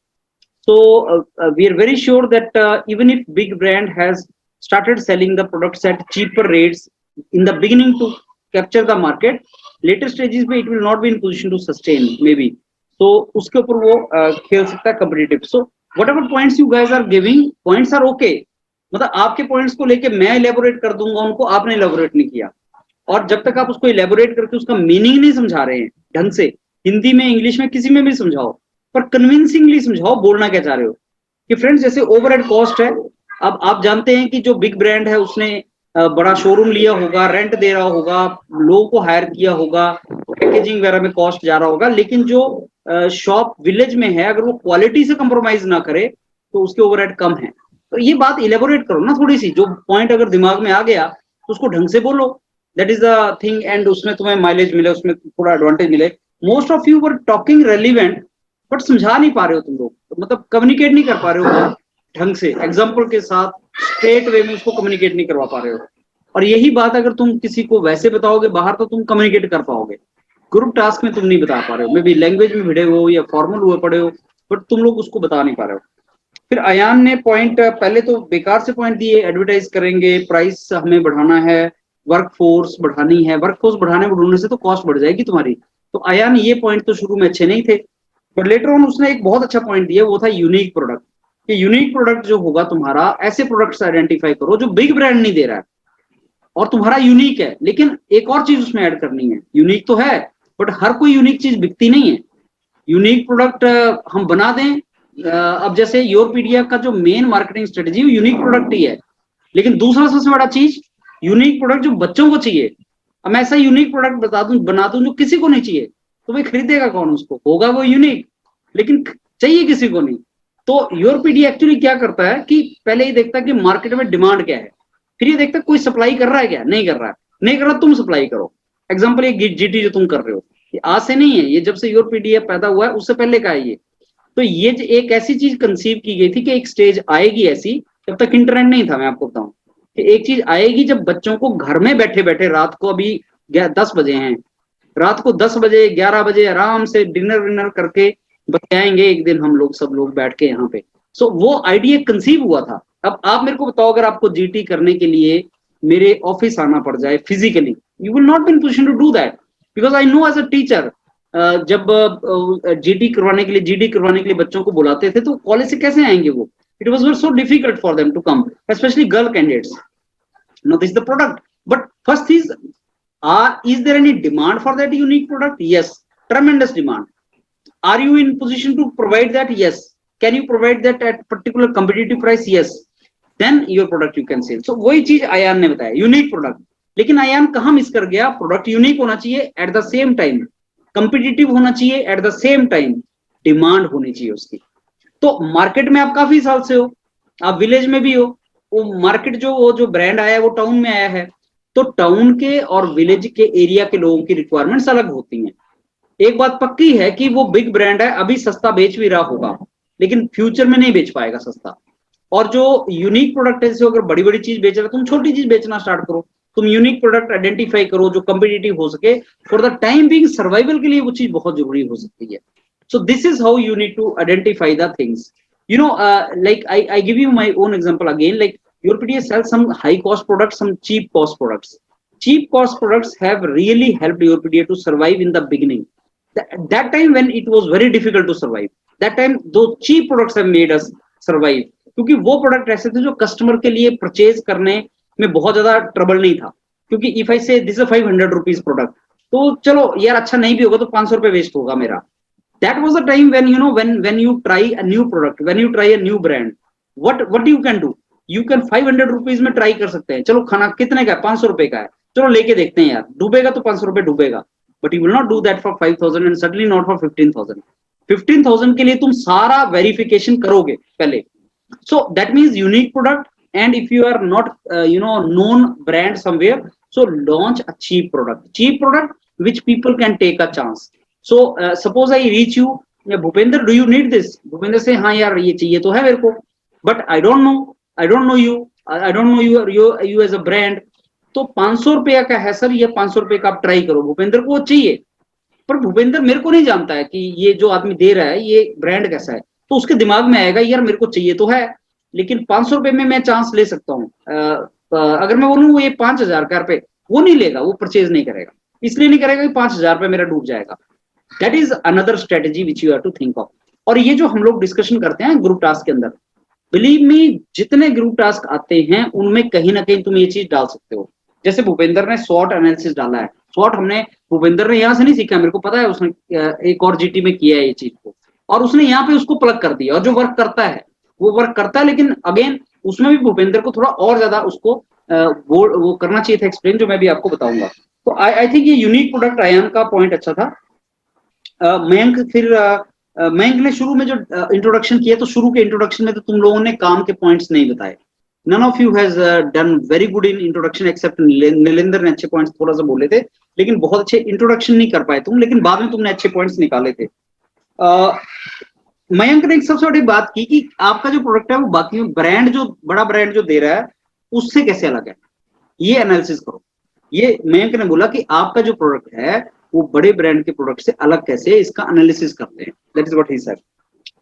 So we are very sure that even if big brand has started selling the products at cheaper rates in the beginning to capture the market, later stages में it will not be in position to sustain maybe. So उसके ऊपर वो खेल सकता है competitive. So whatever points you guys are giving, points are okay. मतलब आपके points को लेके मैं elaborate कर दूंगा उनको, आपने elaborate नहीं किया, और जब तक आप उसको elaborate करके उसका meaning नहीं समझा रहे हैं ढंग से, हिंदी में इंग्लिश में किसी में भी समझाओ, पर कन्विंसिंगली समझाओ बोलना क्या चाह रहे हो। कि फ्रेंड्स जैसे ओवरहेड कॉस्ट है, अब आप जानते हैं कि जो बिग ब्रांड है उसने बड़ा शोरूम लिया होगा, रेंट दे रहा होगा, लोगों को हायर किया होगा, पैकेजिंग वगैरह में कॉस्ट जा रहा होगा, लेकिन जो शॉप विलेज में है अगर वो क्वालिटी से कंप्रोमाइज ना करे तो उसके ओवरहेड कम है। तो ये बात इलेबोरेट करो ना थोड़ी सी, जो पॉइंट अगर दिमाग में आ गया तो उसको ढंग से बोलो, that is the thing, and उसमें तुम्हें माइलेज मिले, उसमें थोड़ा एडवांटेज मिले। Most of you were talking relevant, but समझा नहीं पा रहे हो तुम लोग, मतलब कम्युनिकेट नहीं कर पा रहे हो ढंग से, एग्जाम्पल के साथ स्ट्रेट वे में उसको कम्युनिकेट नहीं करवा पा रहे हो। और यही बात अगर तुम किसी को वैसे बताओगे बाहर तो तुम कम्युनिकेट कर पाओगे, ग्रुप टास्क में तुम नहीं बता पा रहे हो, मे बी लैंग्वेज में भिड़े हो या फॉर्मल हुए पड़े हो, बट तुम लोग उसको बता नहीं पा रहे हो। फिर अयान ने पॉइंट पहले तो बेकार से पॉइंट दिए, एडवर्टाइज करेंगे, प्राइस हमें बढ़ाना है, वर्क फोर्स बढ़ानी है, वर्क फोर्स बढ़ाने से तो कॉस्ट बढ़ जाएगी तुम्हारी। तो अयान ये पॉइंट तो शुरू में अच्छे नहीं थे, बट लेटर ऑन उसने एक बहुत अच्छा पॉइंट दिया, वो था यूनिक प्रोडक्ट। कि यूनिक प्रोडक्ट जो होगा तुम्हारा, ऐसे प्रोडक्ट्स आइडेंटिफाई करो जो बिग ब्रांड नहीं दे रहा है और तुम्हारा यूनिक है, लेकिन एक और चीज उसमें ऐड करनी है। यूनिक तो है बट हर कोई यूनिक चीज बिकती नहीं है। यूनिक प्रोडक्ट हम बना दें, अब जैसे योरपीडिया का जो मेन मार्केटिंग स्ट्रेटेजी वो यूनिक प्रोडक्ट ही है, लेकिन दूसरा सबसे बड़ा चीज यूनिक प्रोडक्ट जो बच्चों को चाहिए। अब मैं ऐसा यूनिक प्रोडक्ट बना दूं जो किसी को नहीं चाहिए, तो भाई खरीदेगा कौन उसको? होगा वो यूनिक, लेकिन चाहिए किसी को नहीं। तो योरपीडिया एक्चुअली क्या करता है कि पहले ये देखता है कि मार्केट में डिमांड क्या है, फिर ये देखता है कोई सप्लाई कर रहा है क्या, नहीं कर रहा है, नहीं कर रहा तुम सप्लाई करो। एग्जाम्पल ये जीटी जो तुम कर रहे हो, ये आज से नहीं है, ये जब से योरपीडिया पैदा हुआ है उससे पहले का है ये। तो ये एक ऐसी चीज कंसीव की गई थी कि एक स्टेज आएगी ऐसी, जब तक इंटरनेट नहीं था, मैं आपको बताऊं कि एक चीज आएगी जब बच्चों को घर में बैठे बैठे रात को, अभी 10 बजे हैं, रात को 10 बजे 11 बजे आराम से डिनर विनर करके बताएंगे एक दिन हम लोग सब लोग बैठ के यहाँ पे। सो वो आइडिया कंसीव हुआ था। अब आप मेरे को बताओ, अगर आपको जीटी करने के लिए मेरे ऑफिस आना पड़ जाए physically, you will not be in position to do that, because I know as a teacher, जब जीडी करवाने के लिए बच्चों को बुलाते थे तो कॉलेज से कैसे आएंगे वो? It was so difficult for them to come, specially girl candidates. No this the product, but first is there any demand for that unique product? Yes, tremendous demand. Are you in position to provide that? Yes. Can you provide that at particular competitive price? Yes. Then your product you can sell. So वही चीज अयान ने बताया, unique product. लेकिन अयान कहाँ miss कर गया? Product unique होना चाहिए, at the same time competitive होना चाहिए, at the same time demand होनी चाहिए उसकी। तो मार्केट में आप काफी साल से हो, आप विलेज में भी हो, वो मार्केट जो ब्रांड आया है वो टाउन में आया है, तो टाउन के और विलेज के एरिया के लोगों की रिक्वायरमेंट्स अलग होती हैं। एक बात पक्की है कि वो बिग ब्रांड है, अभी सस्ता बेच भी रहा होगा, लेकिन फ्यूचर में नहीं बेच पाएगा सस्ता। और जो यूनिक प्रोडक्ट है, जैसे अगर बड़ी बड़ी चीज बेच रहा है, तुम छोटी चीज बेचना स्टार्ट करो, तुम यूनिक प्रोडक्ट आइडेंटिफाई करो जो कम्पिटिटिव हो सके, for the time being survival के लिए वो चीज बहुत जरूरी हो सकती है. So this is how you need to identify the things. Like I give you my own example again. Like Europedia sells some high cost products, some cheap cost products. Cheap cost products have really helped Europedia to survive in the beginning. That time when it was very difficult to survive, that time those cheap products have made us survive. क्योंकि वो product ऐसे थे जो customer के लिए purchase करने में बहुत ज्यादा ट्रबल नहीं था. क्योंकि इफ आई से दिस 500 रुपीज प्रोडक्ट, तो चलो यार अच्छा नहीं भी होगा तो 500 रुपए वेस्ट होगा मेरा. That was the time when when you try a new product, when you try a new brand, what you can do, you can 500 rupees में ट्राई कर सकते हैं. चलो खाना कितने का है, 500 रुपए का है, चलो लेके देखते हैं यार, डूबेगा तो 500 रुपए डूबेगा. But you will not do that for 5000 and suddenly not for 15,000. 15,000 के लिए तुम सारा वेरिफिकेशन करोगे पहले. So that means unique product, and if you are not known brand somewhere, so launch a cheap product which people can take a chance. So suppose I reach you, Bhupender, do you need this? Bhupender say, हाँ यार ये चाहिए तो है मेरे को, but I don't know you, I don't know you as a brand. तो 500 रुपया का है सर, ये 500 रुपए का आप ट्राई करो. भूपेंद्र को चाहिए, पर भूपेंद्र मेरे को नहीं जानता है कि ये जो आदमी दे रहा है ये ब्रांड कैसा है. तो उसके दिमाग में आएगा यार मेरे को चाहिए तो है, लेकिन 500 रुपए में मैं चांस ले सकता हूँ. अगर मैं बोलूँ वो ये 5,000 का रुपए, वो नहीं लेगा, वो परचेज नहीं करेगा. इसलिए नहीं करेगा कि 5,000 रुपए मेरा डूब जाएगा. That is another strategy which you have to think of. और ये जो हम लोग डिस्कशन करते हैं ग्रुप टास्क के अंदर, बिलीव मी, जितने ग्रुप टास्क आते हैं उनमें कहीं ना कहीं तुम ये चीज डाल सकते हो. जैसे भूपेंद्र ने स्वॉट एनालिसिस डाला है. स्वॉट हमने, भूपेंद्र ने यहाँ से नहीं सीखा, मेरे को पता है, उसने एक और जीटी में किया है ये चीज को, और उसने यहाँ पे उसको प्लग कर दिया, और जो वर्क करता है वो वर्क करता है. लेकिन अगेन उसमें भी भूपेंद्र को थोड़ा और ज्यादा उसको वो करना चाहिए था एक्सप्लेन, जो मैं भी आपको बताऊंगा. तो आई थिंक ये यूनिक प्रोडक्ट आयान का पॉइंट अच्छा था. मयंक, फिर मयंक ने शुरू में जो इंट्रोडक्शन किया, तो शुरू के इंट्रोडक्शन में तो तुम लोगों ने काम के पॉइंट्स नहीं बताए. None of you has done very good in introduction except Nilendra ने अच्छे पॉइंट्स थोड़ा सा बोले थे, लेकिन बहुत अच्छे इंट्रोडक्शन नहीं कर पाए तुम, लेकिन बाद में तुमने अच्छे पॉइंट्स निकाले थे. मयंक ने एक सबसे बड़ी बात की कि आपका जो प्रोडक्ट है वो बाकी ब्रांड, जो बड़ा ब्रांड जो दे रहा है उससे कैसे अलग है, ये एनालिसिस करो. ये मयंक ने बोला कि आपका जो प्रोडक्ट है वो बड़े ब्रांड के प्रोडक्ट से अलग कैसे है, इसका एनालिसिस करते हैं. That is what he said.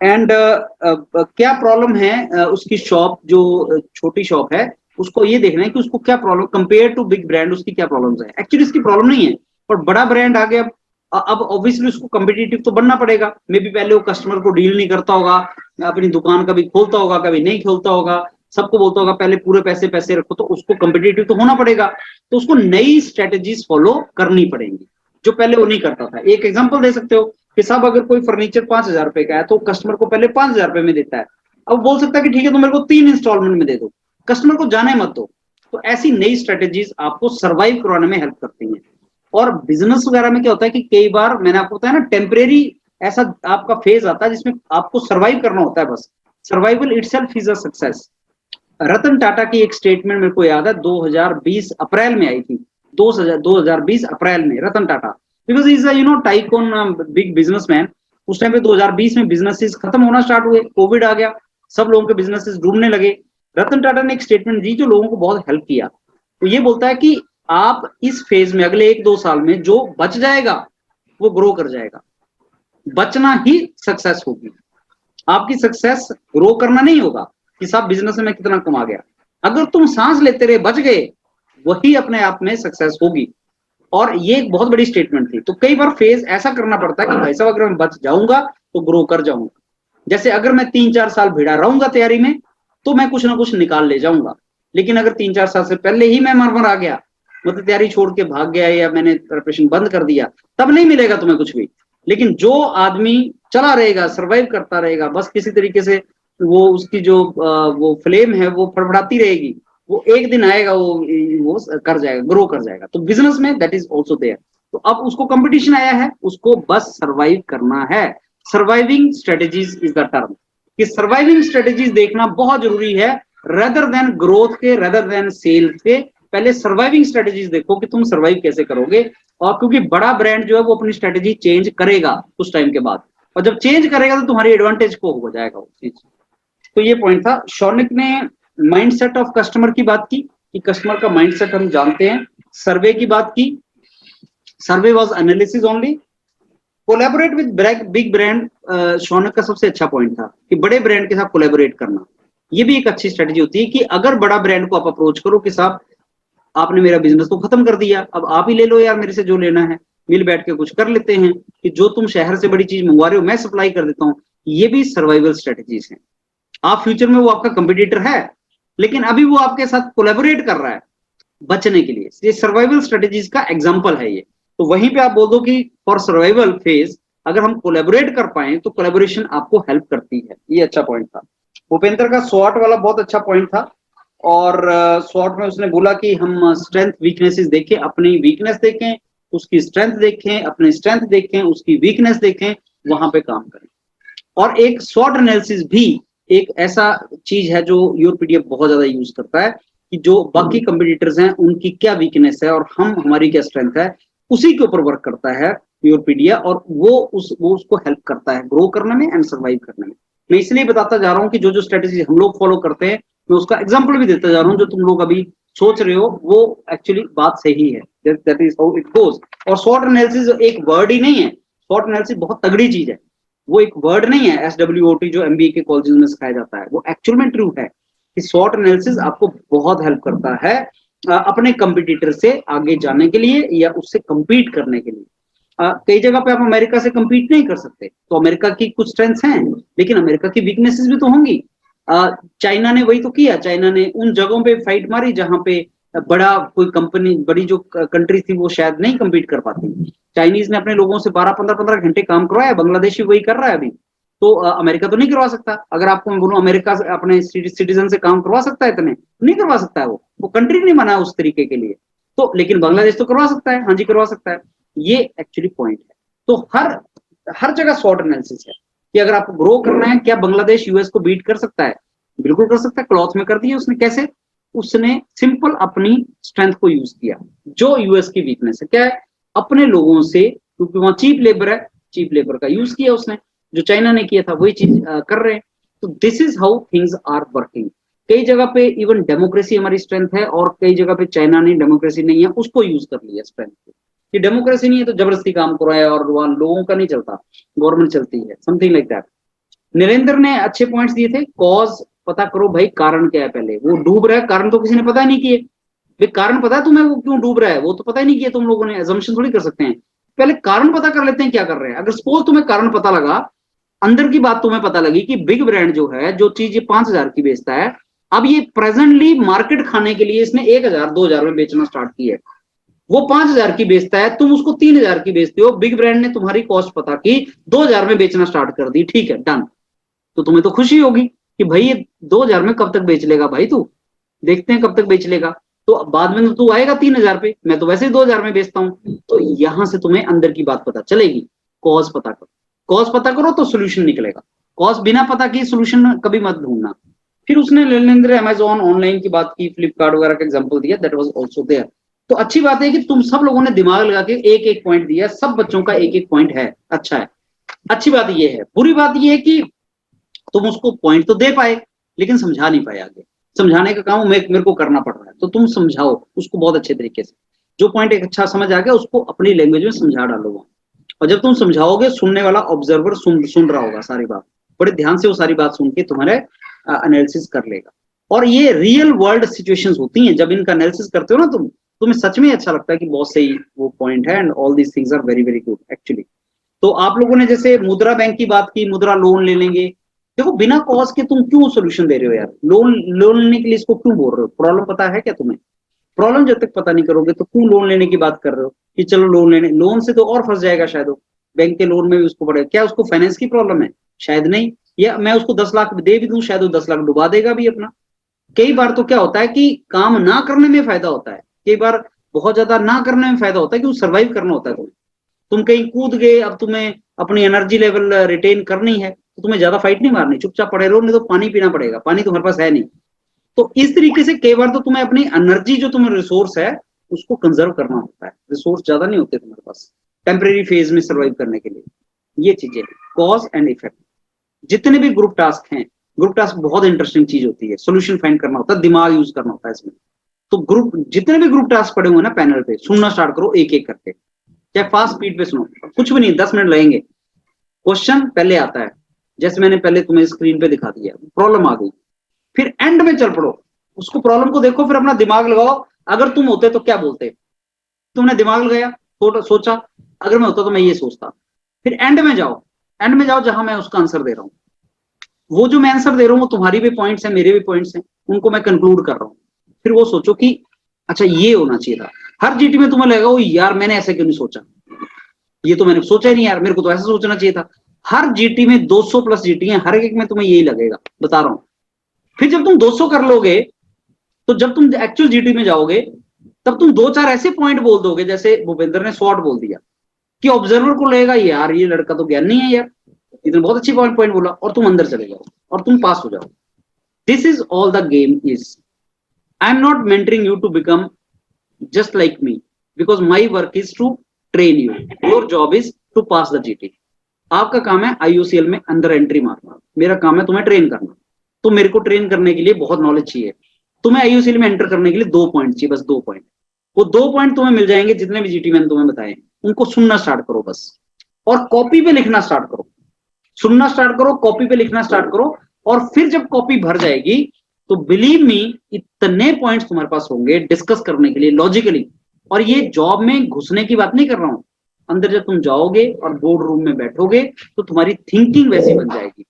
And क्या प्रॉब्लम है उसकी शॉप, जो छोटी शॉप है, उसको ये देखना है कि उसको क्या problem, compare to big brand उसकी क्या प्रॉब्लम्स है. एक्चुअली इसकी प्रॉब्लम नहीं है, पर बड़ा ब्रांड आ गया, अब ऑब्वियसली उसको कम्पिटिटिव तो बनना पड़ेगा. मे बी पहले वो कस्टमर को डील नहीं करता होगा, अपनी दुकान कभी खोलता होगा कभी नहीं खोलता होगा, सबको बोलता होगा पहले पूरे पैसे रखो, तो उसको कम्पिटिटिव तो होना पड़ेगा. तो उसको नई स्ट्रेटेजीज फॉलो करनी पड़ेंगी जो पहले वो नहीं करता था. एक एग्जांपल दे सकते हो कि साहब अगर कोई फर्नीचर 5,000 रुपए का है तो कस्टमर को पहले 5,000 रुपए में देता है. अब बोल सकता है कि ठीक है तो मेरे को 3 इंस्टॉलमेंट में दे दो, कस्टमर को जाने मत दो. तो ऐसी नई स्ट्रेटेजीज आपको सर्वाइव करवाने में हेल्प करती हैं. और बिजनेस वगैरह में क्या होता है कि कई बार मैंने आपको बताया ना, टेम्परेरी ऐसा आपका फेज आता है जिसमें आपको सर्वाइव करना होता है. बस survival itself is a success. Ratan Tata की एक स्टेटमेंट मेरे को याद है, 2020 अप्रैल में आई थी. 2020 अप्रैल में Ratan Tata, because is tycoon big businessman. उस टाइम पे 2020 में बिजनेसेस खत्म होना स्टार्ट हुए, कोविड आ गया, सब लोगों के बिजनेसेस डूबने लगे. रतन टाटा ने एक स्टेटमेंट दी जो लोगों को बहुत हेल्प किया. तो ये बोलता है कि आप इस फेज में अगले 1-2 साल में जो बच जाएगा वो ग्रो कर जाएगा. बचना ही सक्सेस होगी. आपकी सक्सेस ग्रो करना नहीं होगा कि साहब बिजनेस में कितना कमा गया. अगर तुम सांस लेते रहे बच गए, वही अपने आप में सक्सेस होगी. और ये एक बहुत बड़ी स्टेटमेंट थी. तो कई बार फेज ऐसा करना पड़ता है कि भाई साहब अगर मैं बच जाऊंगा तो ग्रो कर जाऊंगा. जैसे अगर मैं 3-4 साल भिड़ा रहूंगा तैयारी में तो मैं कुछ ना कुछ निकाल ले जाऊंगा. लेकिन अगर 3-4 साल से पहले ही मैं मर आ गया, मतलब तैयारी छोड़ के भाग गया या मैंने प्रिपरेशन बंद कर दिया, तब नहीं मिलेगा तुम्हें कुछ भी. लेकिन जो आदमी चला रहेगा, सर्वाइव करता रहेगा, बस किसी तरीके से वो उसकी जो वो फ्लेम है वो फड़फड़ाती रहेगी, वो एक दिन आएगा वो कर जाएगा, ग्रो कर जाएगा. तो बिजनेस में दैट इज ऑल्सो देयर. तो अब उसको कंपटीशन आया है, उसको बस सर्वाइव करना है. Surviving strategies is the term. कि सर्वाइविंग स्ट्रेटेजीज देखना बहुत जरूरी है, रेदर देन ग्रोथ के, रेदर देन सेल्स के. पहले सर्वाइविंग स्ट्रेटेजीज देखो कि तुम सर्वाइव कैसे करोगे. और क्योंकि बड़ा ब्रांड जो है वो अपनी स्ट्रेटेजी चेंज करेगा कुछ टाइम के बाद, और जब चेंज करेगा तो तुम्हारी एडवांटेज को हो जाएगा वो चीज. तो ये पॉइंट था. शौनिक ने माइंडसेट ऑफ कस्टमर की बात की. कि कस्टमर का माइंडसेट हम जानते हैं। सर्वे की बात की, survey was analysis only. Collaborate with big brand, Shaunak का सबसे अच्छा पॉइंट था कि बड़े ब्रांड के साथ कोलैबोरेट करना, ये भी एक अच्छी स्ट्रेटजी होती है कि अगर बड़ा ब्रांड को आप अप्रोच करो कि साहब आपने मेरा बिजनेस तो खत्म कर दिया, अब आप ही ले लो यार मेरे से जो लेना है, मिल बैठ के कुछ कर लेते हैं कि जो तुम शहर से बड़ी चीज मंगवा रहे हो मैं सप्लाई कर देता हूँ। ये भी सर्वाइवल स्ट्रेटजीज हैं। आप फ्यूचर में वो आपका कंपटीटर है, लेकिन अभी वो आपके साथ कोलैबोरेट कर रहा है बचने के लिए। ये सर्वाइवल स्ट्रेटजीज का एग्जांपल है ये। तो वहीं पे आप बोल दो कि फॉर सर्वाइवल फेज अगर हम कोलैबोरेट कर पाए तो कोलैबोरेशन आपको हेल्प करती है। ये अच्छा पॉइंट था। भूपेंद्र का स्वॉट वाला बहुत अच्छा पॉइंट था, और स्वॉट में उसने बोला कि हम स्ट्रेंथ वीकनेसेस देखें, अपनी वीकनेस देखें, उसकी स्ट्रेंथ देखें, अपनी स्ट्रेंथ देखें, उसकी वीकनेस देखें, वहां पे काम करें। और एक स्वॉट एनालिसिस भी एक ऐसा चीज है जो यूरोपीडीएफ बहुत ज्यादा यूज करता है कि जो बाकी कंपटीटर्स हैं उनकी क्या वीकनेस है और हमारी क्या स्ट्रेंथ है, उसी के ऊपर वर्क करता है यूरोपीडिया, और वो उसको हेल्प करता है ग्रो करने में एंड सर्वाइव करने में। मैं इसलिए बताता जा रहा हूँ कि जो जो स्ट्रेटेजी हम लोग फॉलो करते हैं, मैं उसका एग्जांपल भी देता जा रहा हूँ। जो तुम लोग अभी सोच रहे हो वो एक्चुअली बात सही है, that is how it goes. और स्वॉट एनालिसिस एक वर्ड ही नहीं है, स्वॉट एनालिसिस बहुत तगड़ी चीज है, वो एक वर्ड नहीं है SWOT जो MBA के कॉलेज में सिखाया जाता है, वो एक्चुअल में ट्रू है कि स्वॉट एनालिसिस आपको बहुत हेल्प करता है अपने कंपटीटर से आगे जाने के लिए या उससे compete करने के लिए। कई जगह पे आप अमेरिका से compete नहीं कर सकते, तो अमेरिका की कुछ स्ट्रेंथ्स हैं लेकिन अमेरिका की वीकनेसेस भी तो होंगी। चाइना ने वही तो किया, चाइना ने उन जगहों पे फाइट मारी जहां पे बड़ा कोई कंपनी, बड़ी जो कंट्री थी वो शायद नहीं compete कर पाती। चाइनीज ने अपने लोगों से 12-15 घंटे काम करवाया, बांग्लादेश भी वही कर रहा है अभी। तो अमेरिका तो नहीं करवा सकता। अगर आपको मैं बोलूं अमेरिका से अपने सिटीजन से काम करवा सकता है, इतने नहीं करवा सकता है, वो कंट्री नहीं बना उस तरीके के लिए। तो लेकिन बांग्लादेश तो करवा सकता है, हाँ जी करवा सकता है। ये एक्चुअली पॉइंट है। तो हर जगह स्वॉट एनालिसिस है कि अगर आपको ग्रो करना है, क्या बांग्लादेश US को बीट कर सकता है? बिल्कुल कर सकता है। क्लॉथ में कर दिया उसने, कैसे? उसने सिंपल अपनी स्ट्रेंथ को यूज किया। जो US की वीकनेस है क्या है? अपने लोगों से, क्योंकि वहां चीप लेबर है, चीप लेबर का यूज किया उसने। जो चाइना ने किया था वही चीज कर रहे हैं। तो this is how things are working. कई जगह पे इवन डेमोक्रेसी हमारी स्ट्रेंथ है, और कई जगह पे चाइना ने डेमोक्रेसी नहीं है उसको यूज कर लिया स्ट्रेंथ को, कि डेमोक्रेसी नहीं है तो जबरदस्ती काम कराया और वहां लोगों का नहीं चलता, गवर्नमेंट चलती है, समथिंग लाइक दैट। नरेंद्र ने अच्छे पॉइंट्स दिए थे। कॉज पता करो भाई, कारण क्या है पहले। वो डूब रहा है, कारण तो किसी ने पता नहीं किए भाई। कारण पता है तुम्हें वो क्यों डूब रहा है? वो तो पता ही नहीं किया तुम लोगों ने, एजम्पशन थोड़ी कर सकते हैं। पहले कारण पता कर लेते हैं क्या कर रहे हैं। अगर सपोज तुम्हें कारण पता लगा, अंदर की बात तुम्हें पता लगी कि बिग ब्रांड जो है, जो चीज ये 5,000 की बेचता है, अब ये प्रेजेंटली मार्केट खाने के लिए इसने 1,000-2,000 में बेचना स्टार्ट किया है। वो 5,000 की बेचता है, तुम उसको 3,000 की बेचते हो। बिग ब्रांड ने तुम्हारी कॉस्ट पता की, 2,000 में बेचना स्टार्ट कर दी, ठीक है डन। तो तुम्हें तो खुशी होगी कि भाई ये 2,000 में कब तक बेच लेगा भाई, तू देखते हैं कब तक बेच लेगा। तो बाद में तो तू आएगा 3,000 पे, मैं तो वैसे ही 2,000 में बेचता हूं। तो यहां से तुम्हें अंदर की बात पता चलेगी। कॉज पता करो, कॉज पता करो तो सोल्यूशन निकलेगा। कॉज बिना पता की सोल्यूशन कभी मत ढूंढना। फिर उसने नरेंद्र अमेजोन ऑनलाइन की बात की, फ्लिपकार्ट वगैरह का एग्जांपल दिया, दैट वाज आल्सो देयर। तो अच्छी बात है कि तुम सब लोगों ने दिमाग लगा के एक एक पॉइंट दिया, सब बच्चों का एक एक पॉइंट है, अच्छा है। अच्छी बात ये है। बुरी बात ये है कि तुम उसको पॉइंट तो दे पाए लेकिन समझा नहीं पाए। आगे समझाने का काम मेरे को करना पड़ रहा है, तो तुम समझाओ उसको बहुत अच्छे तरीके से। जो पॉइंट एक अच्छा समझ आ गया उसको अपनी लैंग्वेज में समझा डालो वहां। और जब तुम समझाओगे, सुनने वाला ऑब्जर्वर सुन रहा होगा सारी बात, बड़े ध्यान से वो सारी बात सुन के तुम्हारे एनालिसिस कर लेगा। और ये रियल वर्ल्ड सिचुएशंस होती हैं, जब इनका एनालिसिस करते हो ना तुम्हें सच में अच्छा लगता है कि बहुत सही वो पॉइंट है, and all these things are very very good actually. तो आप लोगों ने जैसे मुद्रा बैंक की बात की, मुद्रा लोन ले लेंगे। देखो बिना कॉज के तुम क्यों सोल्यूशन दे रहे हो यार? लोन लेने के लिए इसको क्यों बोल रहे हो? प्रॉब्लम पता है क्या तुम्हें? प्रॉब्लम जब तक पता नहीं करोगे तो क्यों लोन लेने की बात कर रहे हो कि चलो लोन लेने, लोन से तो और फंस जाएगा शायद वो। बैंक के लोन में भी उसको पड़ेगा क्या? उसको फाइनेंस की प्रॉब्लम है? शायद नहीं। या मैं उसको 10 लाख दे भी दूं, शायद वो 10 लाख डुबा देगा भी अपना। कई बार तो क्या होता है कि काम ना करने में फायदा होता है, कई बार बहुत ज्यादा ना करने में फायदा होता है, क्योंकि सर्वाइव करना होता है तुम्हें। तुम कहीं कूद गए, अब तुम्हें अपनी एनर्जी लेवल रिटेन करनी है, तो तुम्हें ज्यादा फाइट नहीं मारनी, चुपचाप पड़े रहो, नहीं तो पानी पीना पड़ेगा, पानी तुम्हारे पास है नहीं। तो इस तरीके से कई बार तो तुम्हें अपनी एनर्जी, जो तुम्हें रिसोर्स है, उसको कंजर्व करना होता है। रिसोर्स ज्यादा नहीं होते तुम्हारे पास टेम्परेरी फेज में सर्वाइव करने के लिए। ये चीजें कॉज एंड इफेक्ट। जितने भी ग्रुप टास्क हैं, ग्रुप टास्क बहुत इंटरेस्टिंग चीज होती है। सोल्यूशन फाइंड करना होता है, दिमाग यूज करना होता है इसमें। तो ग्रुप जितने भी ग्रुप टास्क पड़े हुए ना पैनल पे, सुनना स्टार्ट करो एक एक करके, चाहे फास्ट स्पीड पे सुनो, कुछ भी नहीं, 10 मिनट लगेंगे। क्वेश्चन पहले आता है, जैसे मैंने पहले तुम्हें स्क्रीन पे दिखा दिया, प्रॉब्लम आ गई, फिर एंड में चल पड़ो, उसको प्रॉब्लम को देखो, फिर अपना दिमाग लगाओ, अगर तुम होते तो क्या बोलते, तुमने दिमाग लगाया, सोचा अगर मैं होता तो मैं ये सोचता, फिर एंड में जाओ, एंड में जाओ जहां मैं उसका आंसर दे रहा हूं, वो जो मैं आंसर दे रहा हूं वो तुम्हारी भी पॉइंट्स हैं, मेरे भी पॉइंट्स हैं, उनको मैं कंक्लूड कर रहा हूं, फिर वो सोचो कि अच्छा ये होना चाहिए था। हर जीटी में तुम्हें लगेगा, ओ यार मैंने ऐसे क्यों नहीं सोचा, ये तो मैंने सोचा ही नहीं यार, मेरे को तो ऐसा सोचना चाहिए था। हर जीटी में 200 प्लस जीटी है, हर एक में तुम्हें यही लगेगा, बता रहा हूं। फिर जब तुम 200 कर लोगे, तो जब तुम एक्चुअल जीटी में जाओगे, तब तुम 2-4 ऐसे पॉइंट बोल दोगे, जैसे भूपेंद्र ने शॉर्ट बोल दिया, कि ऑब्जर्वर को लगेगा यार ये लड़का तो ज्ञान नहीं है यार, इतने बहुत अच्छी पॉइंट बोला, और तुम अंदर चले जाओ और तुम पास हो जाओ। This is all the game is. I am not mentoring you to become just like me, because my work is to train you, your job is to pass the GT। आपका काम है IOCL में अंदर entry मारना, मेरा काम है तुम्हें ट्रेन करना। तो मेरे को ट्रेन करने के लिए बहुत नॉलेज चाहिए, तुम्हें IOCL में एंटर करने के लिए 2 पॉइंट चाहिए, बस 2 पॉइंट। वो 2 पॉइंट तुम्हें मिल जाएंगे, जितने भी GT मैंने तुम्हें बताए, उनको सुनना स्टार्ट करो बस, और कॉपी पे लिखना स्टार्ट करो। सुनना स्टार्ट करो, कॉपी पे लिखना स्टार्ट करो, और फिर जब कॉपी भर जाएगी तो बिलीव मी इतने पॉइंट्स तुम्हारे पास होंगे डिस्कस करने के लिए लॉजिकली। और ये जॉब में घुसने की बात नहीं कर रहा हूं, अंदर जब तुम जाओगे और बोर्ड रूम में बैठोगे तो तुम्हारी थिंकिंग वैसी बन जाएगी।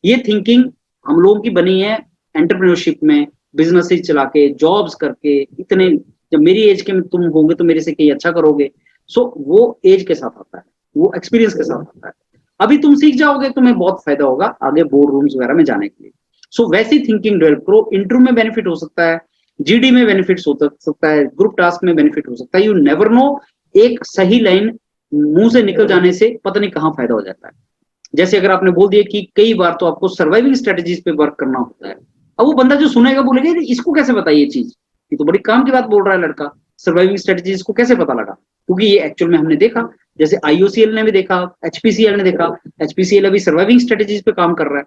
ये थिंकिंग हम लोगों की बनी है एंटरप्रेन्योरशिप में, बिजनेसेस चला के, जॉब्स करके, इतने, जब मेरी एज के तुम होंगे तो मेरे से कहीं अच्छा करोगे। सो वो एज के साथ आता है, वो एक्सपीरियंस के साथ आता है। अभी तुम सीख जाओगे, तुम्हें बहुत फायदा होगा आगे बोर्ड रूम्स वगैरह में जाने के लिए। सो वैसी थिंकिंग डेवलप करो। इंटरव्यू में बेनिफिट हो सकता है, जीडी में बेनिफिट हो सकता है, ग्रुप टास्क में बेनिफिट हो सकता है, यू नेवर नो। एक सही लाइन मुंह से निकल जाने से पता नहीं कहां फायदा हो जाता है। जैसे अगर आपने बोल दिया कि कई बार तो आपको सर्वाइविंग स्ट्रेटजीज पे वर्क करना होता है, अब वो बंदा जो सुनेगा बोलेगा इसको कैसे पता ये चीज, ये तो बड़ी काम की बात बोल रहा है लड़का, सर्वाइविंग स्ट्रेटजीज को कैसे पता लगा, क्योंकि ये एक्चुअल में हमने देखा, जैसे IOCL ने भी देखा, HPCL ने देखा, HPCL अभी सर्वाइविंग स्ट्रेटजीज पे काम कर रहा है।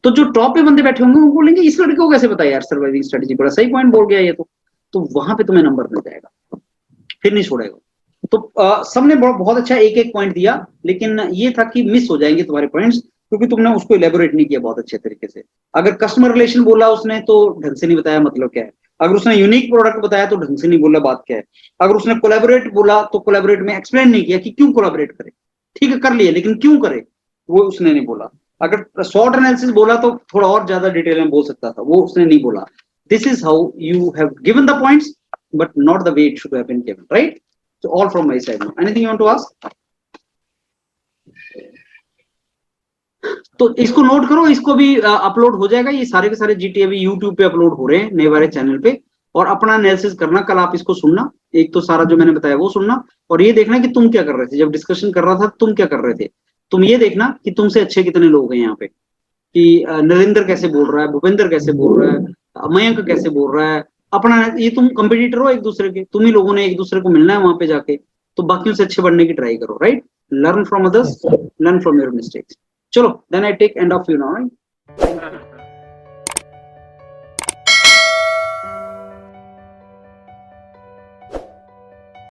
तो जो टॉप पे बंदे बैठे होंगे वो बोलेंगे इस लड़के को कैसे पता यार सर्वाइविंग स्ट्रेटजी, बड़ा सही पॉइंट बोल गया ये तो वहां पे तुम्हें नंबर मिल जाएगा, फिर नहीं छोड़ेगा। तो सबने बहुत अच्छा एक एक पॉइंट दिया, लेकिन ये था कि मिस हो जाएंगे तुम्हारे पॉइंट्स, क्योंकि तुमने उसको इलेबोरेट नहीं किया बहुत अच्छे तरीके से। अगर कस्टमर रिलेशन बोला उसने तो ढंग से नहीं बताया मतलब क्या है, अगर उसने यूनिक प्रोडक्ट बताया तो ढंग से नहीं बोला बात क्या है, अगर उसने कोलैबोरेट बोला तो कोलैबोरेट में एक्सप्लेन नहीं किया कि क्यों कोलैबोरेट करे, ठीक है कर लिया लेकिन क्यों करे वो उसने नहीं बोला। अगर शॉर्ट एनालिसिस बोला तो थोड़ा और ज्यादा डिटेल में बोल सकता था, वो उसने नहीं बोला। This is how you have given the points but not the way it should have been given, right? So all from my side. Now anything you want to ask? तो इसको नोट करो, इसको भी अपलोड हो जाएगा, ये सारे के सारे जीटी अभी यूट्यूब पे अपलोड हो रहे हैं नए वाले चैनल पे, और अपना एनालिसिस करना। कल आप इसको सुनना, एक तो सारा जो मैंने बताया वो सुनना, और ये देखना कि तुम क्या कर रहे थे जब डिस्कशन कर रहा था, तुम क्या कर रहे थे। तुम ये देखना कि तुमसे अच्छे कितने लोग हैं यहाँ पे, कि नरेंद्र कैसे बोल रहा है, भूपेंद्र कैसे बोल रहा है, मयंक कैसे बोल रहा है। अपना ये तुम कंपटीटर हो एक दूसरे के, तुम ही लोगों ने एक दूसरे को मिलना है वहां पे जाके, तो बाकियों से अच्छे बनने की ट्राई करो, right? Learn from others, learn from your mistakes. चलो then I take end of you now, right?